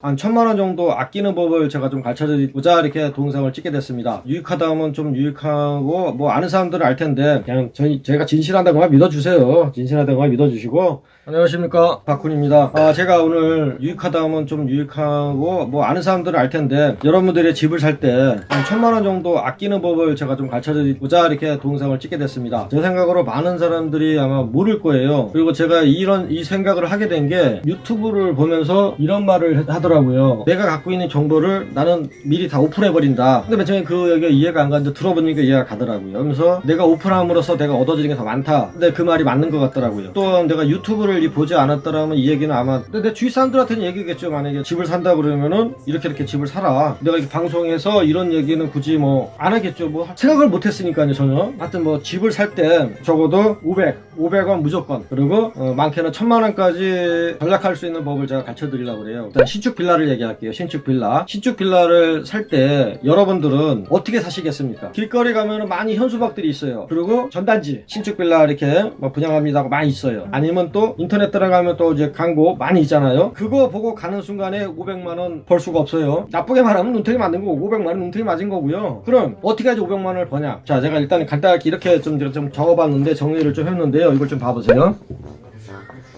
한 1,000만 원 정도 아끼는 법을 제가 좀 가르쳐 드리고자 이렇게 동영상을 찍게 됐습니다. 유익하다 하면 좀 유익하고, 뭐 아는 사람들은 알 텐데 그냥 제가 진실하다고만 믿어주세요. 진실하다고만 믿어주시고. 안녕하십니까, 박훈입니다. 제가 오늘 유익하다 하면 좀 유익하고, 뭐 아는 사람들은 알 텐데 여러분들의 집을 살 때 한 1,000만 원 정도 아끼는 법을 제가 좀 가르쳐 드리고자 이렇게 동영상을 찍게 됐습니다. 제 생각으로 많은 사람들이 아마 모를 거예요. 그리고 제가 이 생각을 하게 된 게 유튜브를 보면서 이런 말을 하더라고요. 내가 갖고 있는 정보를 나는 미리 다 오픈해버린다. 근데 맨 처음에 그게 이해가 안 가는데 들어보니까 이해가 가더라고요. 그러면서 내가 오픈함으로써 내가 얻어지는 게 더 많다. 근데 그 말이 맞는 것 같더라고요. 또한 내가 유튜브를 보지 않았더라면 이 얘기는 아마 내 주위 사람들한테는 얘기겠죠. 만약에 집을 산다 그러면은 이렇게 집을 사라. 내가 이렇게 방송에서 이런 얘기는 굳이 뭐 안 하겠죠. 뭐 생각을 못 했으니까요, 전혀. 하여튼 뭐 집을 살 때 적어도 500원 무조건. 그리고 많게는 1,000만 원까지 전락할 수 있는 법을 제가 가르쳐 드리려고 그래요. 일단 신축 빌라를 얘기할게요. 신축 빌라를 살 때 여러분들은 어떻게 사시겠습니까? 길거리 가면은 많이 현수막들이 있어요. 그리고 전단지 신축 빌라 이렇게 뭐 분양합니다 하고 많이 있어요. 아니면 또 인터넷 들어가면 또 이제 광고 많이 있잖아요. 그거 보고 가는 순간에 500만 원 벌 수가 없어요. 나쁘게 말하면 눈탱이 맞는 거고 500만 원 눈탱이 맞은 거고요. 그럼 어떻게 하지 500만 원을 버냐? 자, 제가 일단 간단하게 이렇게 좀 적어봤는데 정리를 좀 했는데요. 이걸 좀 봐보세요.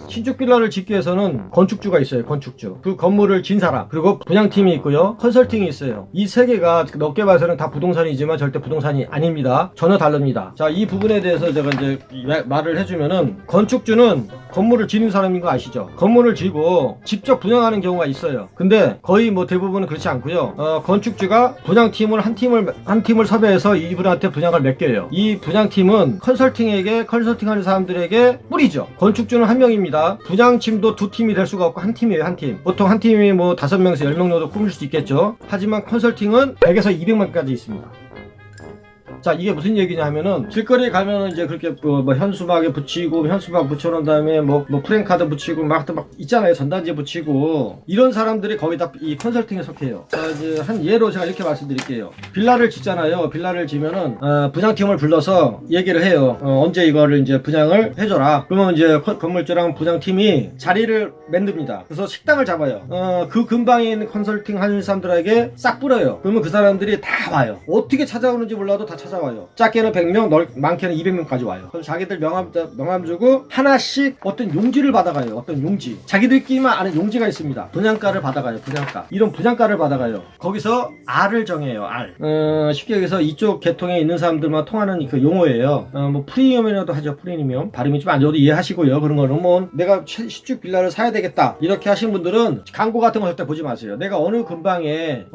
신축 빌라를 짓기 위해서는 건축주가 있어요. 건축주. 그 건물을 진 사람. 그리고 분양팀이 있고요. 컨설팅이 있어요. 이 세 개가 넓게 봐서는 다 부동산이지만 절대 부동산이 아닙니다. 전혀 다릅니다. 자, 이 부분에 대해서 제가 이제 말을 해주면은, 건축주는 건물을 지는 사람인 거 아시죠? 건물을 지고 직접 분양하는 경우가 있어요. 근데 거의 뭐 대부분은 그렇지 않고요. 건축주가 분양팀을 한 팀을 섭외해서 이분한테 분양을 맡겨요. 이 분양팀은 컨설팅하는 사람들에게 뿌리죠. 건축주는 한 명입니다. 분양팀도 두 팀이 될 수가 없고 한 팀이에요. 한 팀. 보통 한 팀이 뭐 5명에서 10명 정도 꾸밀 수 있겠죠. 하지만 컨설팅은 100에서 200만까지 있습니다. 자, 이게 무슨 얘기냐 하면은, 길거리에 가면은 이제 그렇게 뭐 현수막에 붙이고, 현수막 붙여놓은 다음에 뭐 프랭카드 붙이고 막 있잖아요. 전단지 붙이고. 이런 사람들이 거의 다 이 컨설팅에 속해요. 자, 이제 한 예로 제가 이렇게 말씀드릴게요. 빌라를 짓잖아요. 빌라를 지면은 분양팀을 불러서 얘기를 해요. 언제 이거를 이제 분양을 해줘라. 그러면 이제 건물주랑 분양팀이 자리를 만듭니다. 그래서 식당을 잡아요. 그 근방에 있는 컨설팅 하는 사람들에게 싹 뿌려요. 그러면 그 사람들이 다 와요. 어떻게 찾아오는지 몰라도 다 찾아와요. 작게는 100명, 많게는 200명까지 와요. 그래서 자기들 명함 주고 하나씩 어떤 용지를 받아가요. 어떤 용지. 자기들끼리만 아는 용지가 있습니다. 분양가를 받아가요. 분양가. 이런 분양가를 받아가요. 거기서 R을 정해요. R. 쉽게 얘기해서 이쪽 계통에 있는 사람들만 통하는 그 용어예요. 뭐 프리미엄이라도 하죠. 프리미엄. 발음이 좀 안 좋아도 이해하시고요. 그런 거는 뭐 내가 신축 빌라를 사야 되겠다. 이렇게 하신 분들은 광고 같은 거 절대 보지 마세요. 내가 어느 근방에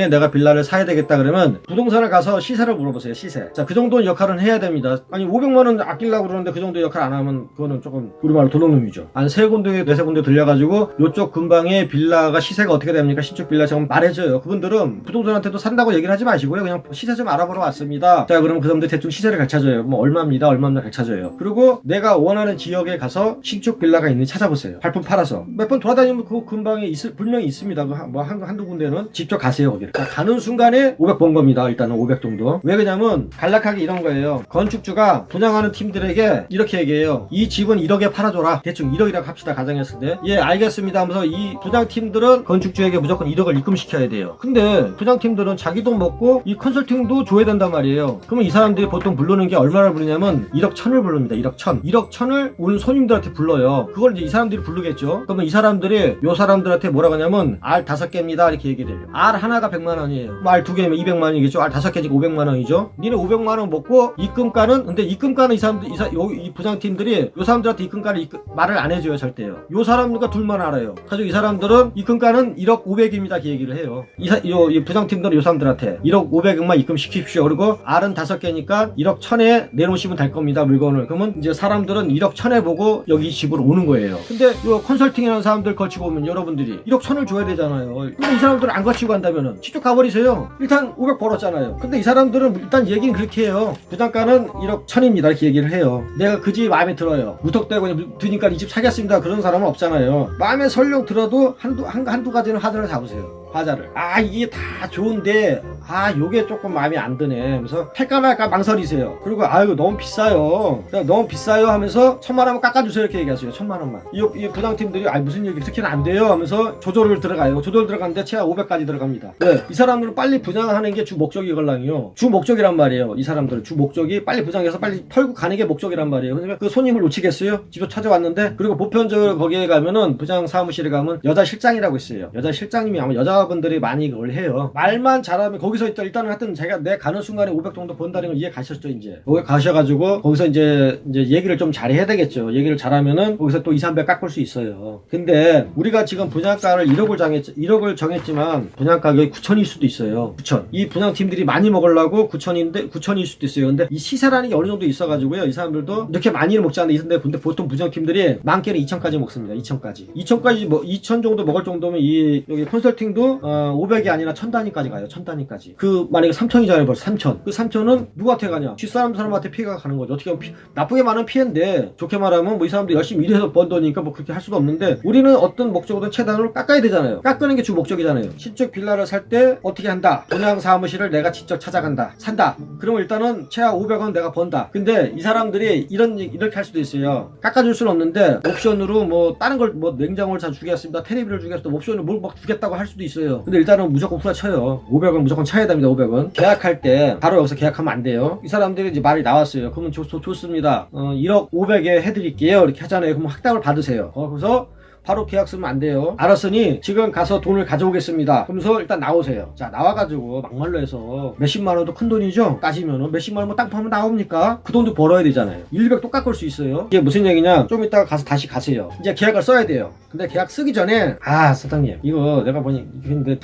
내가 빌라를 사야 되겠다 그러면 부동산을 가서 시세를 물어보세요. 시세. 자, 그 정도는 역할은 해야 됩니다. 아니 500만 원 아끼려고 그러는데 그 정도 역할 안 하면 그거는 조금 우리말로 도둑놈이죠. 한 세 군데 들려가지고 요쪽 근방에 빌라가 시세가 어떻게 됩니까? 신축 빌라 좀 말해줘요. 그분들은 부동산한테도 산다고 얘기를 하지 마시고요. 그냥 시세 좀 알아보러 왔습니다. 자, 그럼 그 사람들 대충 시세를 가르쳐줘요. 뭐 얼마입니다. 가르쳐줘요. 그리고 내가 원하는 지역에 가서 신축 빌라가 있는지 찾아보세요. 발품 팔아서 몇 번 돌아다니면 그 근방에 분명히 있습니다. 뭐 한두 군데는 직접 가세요. 거기를. 자, 가는 순간에 500 번 겁니다. 일단은 500 정도. 왜 그러냐면 간략하게 이런 거예요. 건축주가 분양하는 팀들에게 이렇게 얘기해요. 이 집은 1억에 팔아줘라. 대충 1억이라고 합시다. 가정했을 때. 예, 알겠습니다 하면서 이 분양팀들은 건축주에게 무조건 1억을 입금시켜야 돼요. 근데 분양팀들은 자기 돈 먹고 이 컨설팅도 줘야 된단 말이에요. 그러면 이 사람들이 보통 부르는 게 얼마나 부르냐면 1억 1천을 부릅니다. 1억 1천을 온 손님들한테 불러요. 그걸 이제 이 사람들이 부르겠죠. 그러면 이 사람들이 요 사람들한테 뭐라고 하냐면 R 5개입니다. 이렇게 얘기를 해요. R 하나가 100만 원이에요. 뭐 R 2개면 200만 원이겠죠. R 5개니까 500만 원이죠. 니네 500만 원 먹고 입금가는, 근데 입금가는 이 부장팀들이 요 사람들한테 입금가를 말을 안 해줘요. 절대요. 요 사람들과 둘만 알아요. 가지고 이 사람들은 입금가는 1억 500입니다. 이렇게 얘기를 해요. 이 부장팀들은 요 사람들한테 1억 500만 입금시키십시오. 그리고 R은 5개니까 1억 1천에 내놓으시면 될 겁니다. 물건을. 그러면 이제 사람들은 1억 1천에 보고 여기 집으로 오는 거예요. 근데 요 컨설팅이라는 사람들 거치고 오면 여러분들이 1억 1천을 줘야 되잖아요. 근데 이 사람들은 안 거치고 간다면은 직접 가버리세요. 일단 500 벌었잖아요. 근데 이 사람들은 일단 얘기는 그렇게 해요. 부장가는 1억 1천입니다. 이렇게 얘기를 해요. 내가 그 집이 마음에 들어요. 무턱대고 드니까 이 집 사겠습니다. 그런 사람은 없잖아요. 마음에 설령 들어도 한두 가지는 하드를 잡으세요. 하자를. 아 이게 다 좋은데 요게 조금 마음에 안 드네. 그래서 할까 말까 망설이세요. 그리고 이거 너무 비싸요. 너무 비싸요 하면서 1,000만 원만 깎아주세요 이렇게 얘기하세요. 1,000만 원만. 이 부장팀들이 무슨 얘기 그렇게는 안 돼요 하면서 조절을 들어가요. 조절 들어가는데 최하 500까지 들어갑니다. 네, 이 사람들은 빨리 부장하는 게 주 목적이걸랑요. 주 목적이란 말이에요. 이 사람들은 주 목적이 빨리 부장해서 빨리 털고 가는 게 목적이란 말이에요. 그러니까 그 손님을 놓치겠어요? 집에 찾아왔는데. 그리고 보편적으로 거기에 가면은 부장 사무실에 가면 여자 실장이라고 있어요. 여자 실장님이 아마 여자분들이 많이 그걸 해요. 말만 잘하면 거기서 일단은 하여튼 내 가는 순간에 500 정도 번다는 걸 이해 가셨죠 이제. 거기 가셔가지고 거기서 이제 얘기를 좀 잘해야 되겠죠. 얘기를 잘하면은 거기서 또 2, 300 깎을 수 있어요. 근데 우리가 지금 분양가를 1억을 정했지만 분양가 여기 9천일 수도 있어요. 9천. 이 분양팀들이 많이 먹으려고 9천일 수도 있어요. 근데 이 시세라는 게 어느 정도 있어가지고요. 이 사람들도 이렇게 많이는 먹지 않는데 근데 보통 분양팀들이 많게는 2천까지 먹습니다. 2천까지 2천 정도 먹을 정도면 여기 컨설팅도 500이 아니라 1,000 단위까지 가요. 1,000 단위까지. 만약에 3천이잖아요. 벌써 3천. 그 3천은 누구한테 가냐? 뒷사람한테 피해가 가는 거죠. 어떻게 보면 나쁘게 말하면 피해인데 좋게 말하면 이 사람들 열심히 일해서 번 돈이니까 그렇게 할 수도 없는데 우리는 어떤 목적으로든 최단으로 깎아야 되잖아요. 깎는 게 주 목적이잖아요. 신축 빌라를 살 때 어떻게 한다? 분양 사무실을 내가 직접 찾아간다. 산다. 그러면 일단은 최하 500원 내가 번다. 근데 이 사람들이 이렇게 할 수도 있어요. 깎아줄 수는 없는데 옵션으로 다른 걸 냉장고를 다 주겠습니다. 테레비를 주겠습니다. 옵션을 막 주겠다고 할 수도 있어요. 근데 일단은 무조건 후려쳐요. 500원 무조건 차야 됩니다. 500원. 계약할 때 바로 여기서 계약하면 안 돼요. 이 사람들이 이제 말이 나왔어요. 그러면 좋습니다. 1억 500에 해드릴게요. 이렇게 하잖아요. 그럼 확답을 받으세요. 그래서 바로 계약 쓰면 안 돼요. 알았으니 지금 가서 돈을 가져오겠습니다. 그러면서 일단 나오세요. 자, 나와가지고 막말로 해서 몇십만 원도 큰 돈이죠? 따지면은 몇십만 원 땅 파면 나옵니까? 그 돈도 벌어야 되잖아요. 100 또 깎을 수 있어요. 이게 무슨 얘기냐? 좀 이따가 가서 다시 가세요. 이제 계약을 써야 돼요. 근데 계약 쓰기 전에 사장님 이거 내가 보니 근데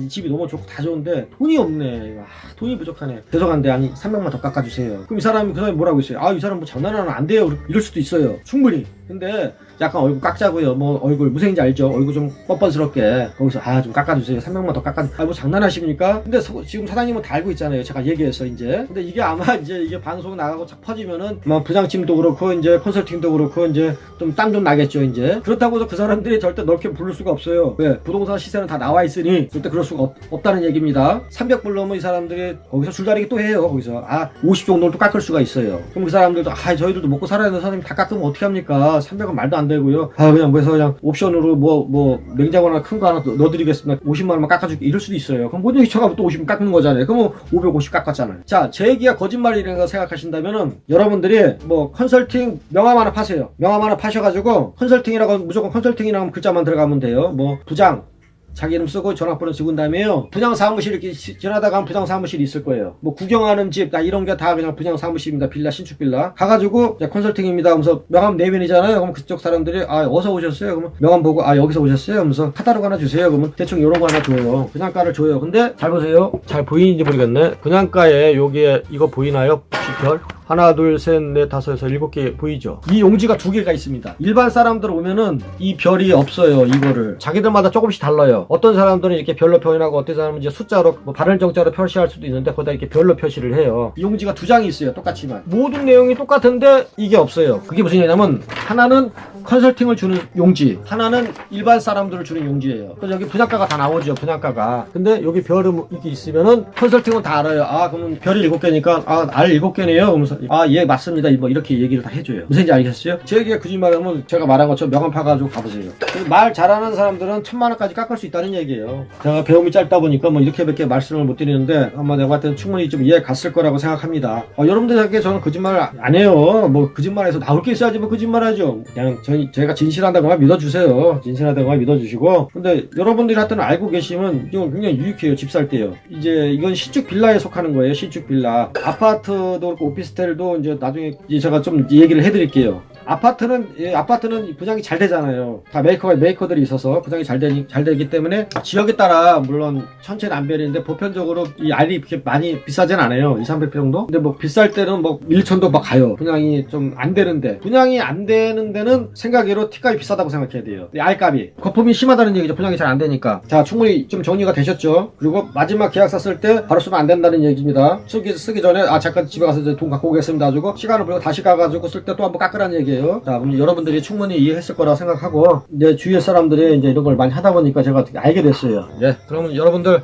이 집이 너무 좋고 다 좋은데 돈이 없네. 돈이 부족하네. 죄송한데 300만 더 깎아주세요. 그럼 이 사람이 뭐라고 있어요? 이 사람 장난하면 안 돼요. 이럴 수도 있어요. 충분히. 근데 약간 얼굴 깎자고요. 얼굴 무슨 얘기인지 알죠? 얼굴 좀 뻔뻔스럽게 거기서 좀 깎아주세요. 300만 더 깎아주세요. 장난하십니까? 근데 지금 사장님은 다 알고 있잖아요. 제가 얘기해서 이제. 근데 이게 아마 이게 방송 나가고 착 퍼지면은 부장팀도 그렇고 이제 컨설팅도 그렇고 이제 좀 땀 좀 나겠죠 이제. 그렇다고 해서 그 사람들이 절대 넓게 부를 수가 없어요. 왜? 부동산 시세는 다 나와 있으니 절대 그럴 수가 없다는 얘기입니다. 300 불러면 이 사람들이 거기서 줄다리기 또 해요. 거기서 50 정도를 또 깎을 수가 있어요. 그럼 그 사람들도 저희들도 먹고 살아야 되는 사장님 다 깎으면 어떻게 합니까? 300은 말도 안 되고요. 그냥 옵션으로 냉장고나 큰 거 하나 넣어드리겠습니다. 50만 원만 깎아줄게. 이럴 수도 있어요. 그럼 모든 기차가 또 50만 깎는 거잖아요. 그럼 550 깎았잖아요. 자, 제 얘기가 거짓말이라고 생각하신다면은 여러분들이 컨설팅 명함 하나 파세요. 명함 하나 파셔가지고 컨설팅이라고 무조건 컨설팅이라고 글자만 들어가면 돼요. 부장 자기 이름 쓰고 전화번호 적은 다음에요. 분양 사무실 이렇게 지나다가 가면 분양 사무실이 있을 거예요. 구경하는 집, 이런 게 다 그냥 분양 사무실입니다. 빌라, 신축 빌라. 가가지고, 컨설팅입니다. 하면서 명함 내면이잖아요. 그러면 그쪽 사람들이, 어서 오셨어요? 그러면 명함 보고, 여기서 오셨어요? 하면서 카타로그 하나 주세요. 그러면 대충 이런 거 하나 줘요. 분양가를 줘요. 근데 잘 보세요. 잘 보이는지 모르겠네. 분양가에 여기에 이거 보이나요? 별? 하나, 둘, 셋, 넷, 다섯, 여섯, 7개 보이죠? 이 용지가 2개가 있습니다. 일반 사람들 오면은 이 별이 없어요. 이거를. 자기들마다 조금씩 달라요. 어떤 사람들은 이렇게 별로 표현하고 어떤 사람은 이제 숫자로 발열 정자로 표시할 수도 있는데 거기다 이렇게 별로 표시를 해요. 이 용지가 2장이 있어요. 똑같지만. 모든 내용이 똑같은데 이게 없어요. 그게 무슨 얘기냐면 하나는 컨설팅을 주는 용지, 하나는 일반 사람들을 주는 용지예요. 그래서 여기 분양가가 다 나오죠. 분양가가. 근데 여기 별이 이렇게 있으면은 컨설팅은 다 알아요. 그러면 별이 7개니까 알 7개네요. 그러면서 예 맞습니다. 이렇게 얘기를 다 해줘요. 무슨 얘기 알겠어요? 제 얘기가 거짓말하면 제가 말한 것처럼 명함 파가지고 가보세요. 말 잘하는 사람들은 1,000만 원까지 깎을 수 있다는 얘기예요. 제가 배움이 짧다 보니까 이렇게밖에 말씀을 못 드리는데 아마 내가 봤을 때는 충분히 좀 이해 갔을 거라고 생각합니다. 여러분들에게 저는 거짓말 안 해요. 거짓말해서 나올 게 있어야지 거짓말하죠. 그냥 제가 진실하다고만 믿어주세요. 진실하다고만 믿어주시고. 근데 여러분들이 하여튼 알고 계시면 이건 굉장히 유익해요. 집 살 때요. 이제 이건 신축 빌라에 속하는 거예요. 신축 빌라. 아파트도 그렇고 오피스텔도 이제 나중에 제가 좀 얘기를 해드릴게요. 아파트는 분양이 잘 되잖아요. 다 메이커들이 있어서 분양이 잘 되기 때문에 지역에 따라 물론 천차만별인데 보편적으로 이 알이 이렇게 많이 비싸진 않아요. 200-300 정도? 근데 비쌀 때는 1천도 가요. 분양이 좀 안 되는데. 분양이 안 되는 데는 생각외로 T값이 비싸다고 생각해야 돼요. 알값이. 거품이 심하다는 얘기죠. 분양이 잘 안 되니까. 자, 충분히 좀 정리가 되셨죠? 그리고 마지막 계약서 쓸 때 바로 쓰면 안 된다는 얘기입니다. 쓰기 전에 잠깐 집에 가서 돈 갖고 오겠습니다. 가지고 시간을 벌고 다시 가가지고 쓸 때 또 한번 깎으라는 얘기예요. 거예요. 자, 여러분들이 충분히 이해했을 거라 생각하고 내 주위의 사람들이 이제 이런 걸 많이 하다 보니까 제가 어떻게 알게 됐어요. 예, 그러면 여러분들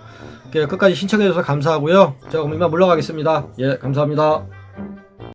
끝까지 신청해 주셔서 감사하고요. 제가 그럼 이만 물러가겠습니다. 예, 감사합니다.